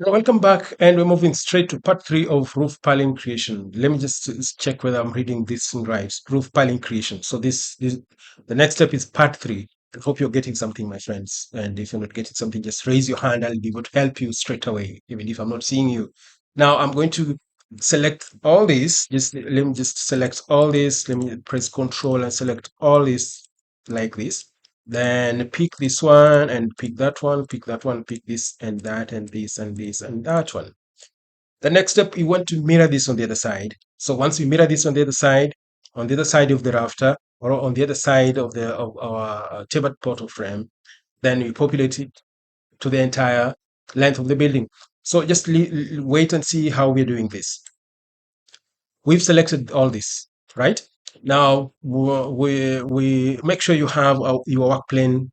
Welcome back, and we're moving straight to part three of roof piling creation. Let me just check whether I'm reading this thing right. Roof piling creation. So this the next step is part three. I hope you're getting something, my friends. And if you're not getting something, just raise your hand. I'll be able to help you straight away, even if I'm not seeing you. Now I'm going to select all these. Just let me just select all this. Let me press Control and select all this like this. Then pick this one and pick that one, pick that one, pick this and that and this and this and that one. The next step, you want to mirror this on the other side. So once we mirror this on the other side of the rafter, or on the other side of the of our table portal frame, then we populate it to the entire length of the building. So just wait and see how we're doing this. We've selected all this, right? Now we make sure you have your work plane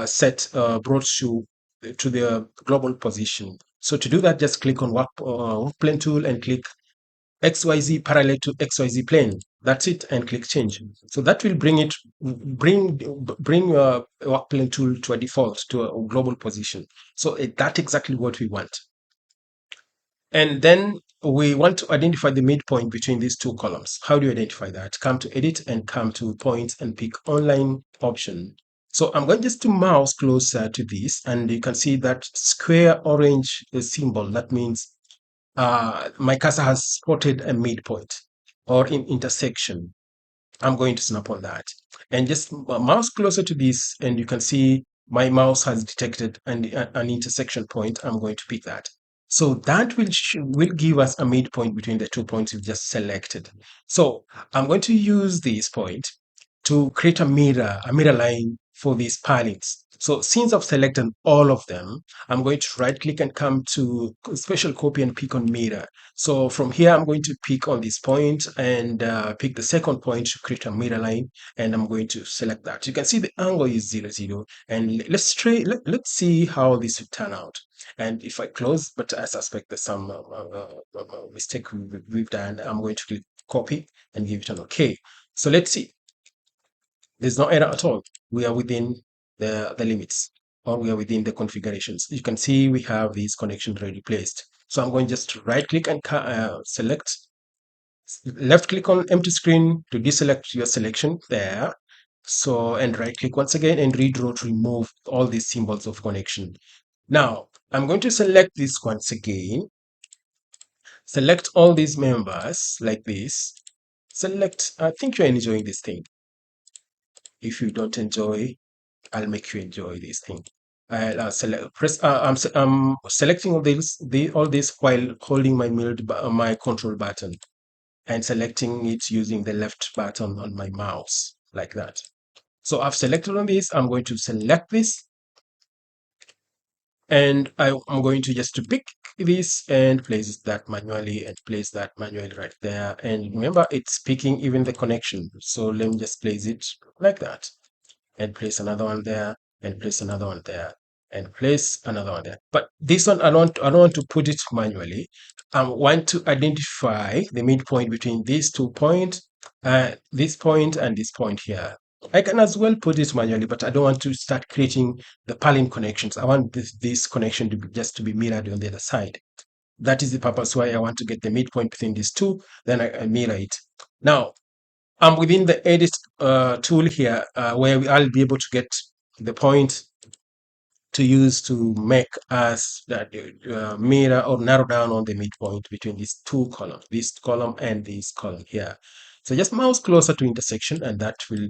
set brought to the global position. So to do that, just click on work plane tool and click XYZ parallel to XYZ plane. That's it, and click change. So that will bring your work plane tool to a default to a global position. So that's exactly what we want. And then we want to identify the midpoint between these two columns. How do you identify that? Come to edit and come to points and pick online option. So I'm going just to mouse closer to this, and you can see that square orange symbol. That means my cursor has spotted a midpoint or in intersection. I'm going to snap on that and just mouse closer to this, and you can see my mouse has detected an intersection point. I'm going to pick that. So that will give us a midpoint between the 2 points we've just selected. So I'm going to use this point to create a mirror line for these palettes. So since I've selected all of them, I'm going to right click and come to special copy and pick on mirror. So from here, I'm going to pick on this point and pick the second point to create a mirror line. And I'm going to select that. You can see the angle is 0, 0. And let's see how this will turn out. And if I close, but I suspect there's some mistake we've done, I'm going to click copy and give it an OK. So let's see. There's no error at all. We are within the limits, or we are within the configurations. You can see we have these connections already placed. So I'm going just to right click and select, left click on empty screen to deselect your selection there. So, and right click once again and redraw to remove all these symbols of connection. Now, I'm going to select this once again, select all these members like this, select, I think you're enjoying this thing. If you don't enjoy, I'll make you enjoy this thing. I'll press. I'm selecting all this while holding my control button and selecting it using the left button on my mouse like that. So I've selected on this. I'm going to select this, and I'm going to just to pick this and place that manually and place that manually right there. And remember, it's picking even the connection. So let me just place it like that. And place another one there, and place another one there, and place another one there. But this one, I don't want to put it manually. I want to identify the midpoint between these 2 points, this point and this point here. I can as well put it manually, but I don't want to start creating the purlin connections. I want this connection to be just to be mirrored on the other side. That is the purpose why I want to get the midpoint between these two, then I mirror it. Now, I'm within the edit tool here, where I'll be able to get the point to use to make us that mirror or narrow down on the midpoint between these two columns, this column and this column here. So just mouse closer to intersection, and that will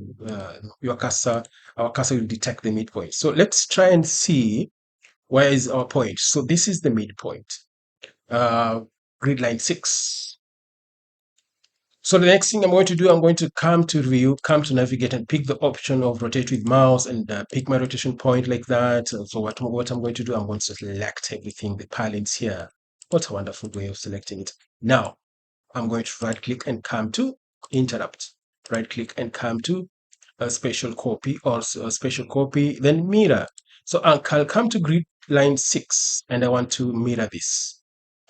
our cursor will detect the midpoint. So let's try and see where is our point. So this is the midpoint, grid line 6. So the next thing I'm going to do, I'm going to come to view, come to navigate, and pick the option of rotate with mouse, and pick my rotation point like that. So what I'm going to do, I'm going to select everything, the palettes here. What a wonderful way of selecting it. Now, I'm going to right click and come to interrupt. Right click and come to a special copy or a special copy, then mirror. So I'll come to grid line 6, and I want to mirror this.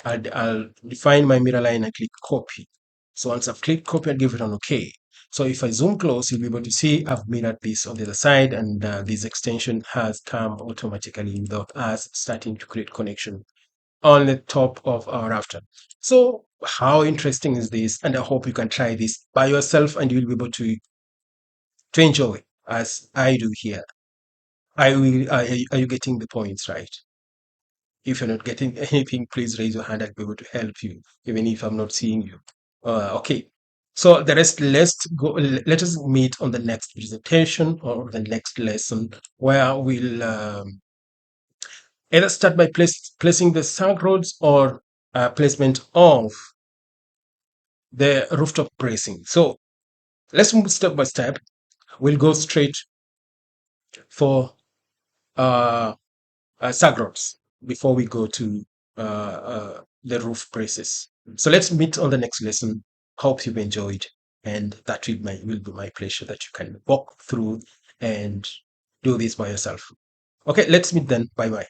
I'll define my mirror line and click copy. So once I've clicked copy, I'll give it an OK. So if I zoom close, you'll be able to see I've mirrored this on the other side, and this extension has come automatically without us starting to create connection. on the top of our rafter. So how interesting is this? And I hope you can try this by yourself and you'll be able to enjoy as I do here. I will. Are you getting the points right? If you're not getting anything, please raise your hand. I'll be able to help you, even if I'm not seeing you. Okay. So the rest, let's go. Let us meet on the next presentation or the next lesson, where we'll either start by placing the sag roads or placement of the rooftop bracing. So let's move step by step. We'll go straight for uh, sag roads before we go to the roof braces. So let's meet on the next lesson. Hope you've enjoyed, and that will be my pleasure that you can walk through and do this by yourself. Okay, let's meet then. Bye bye.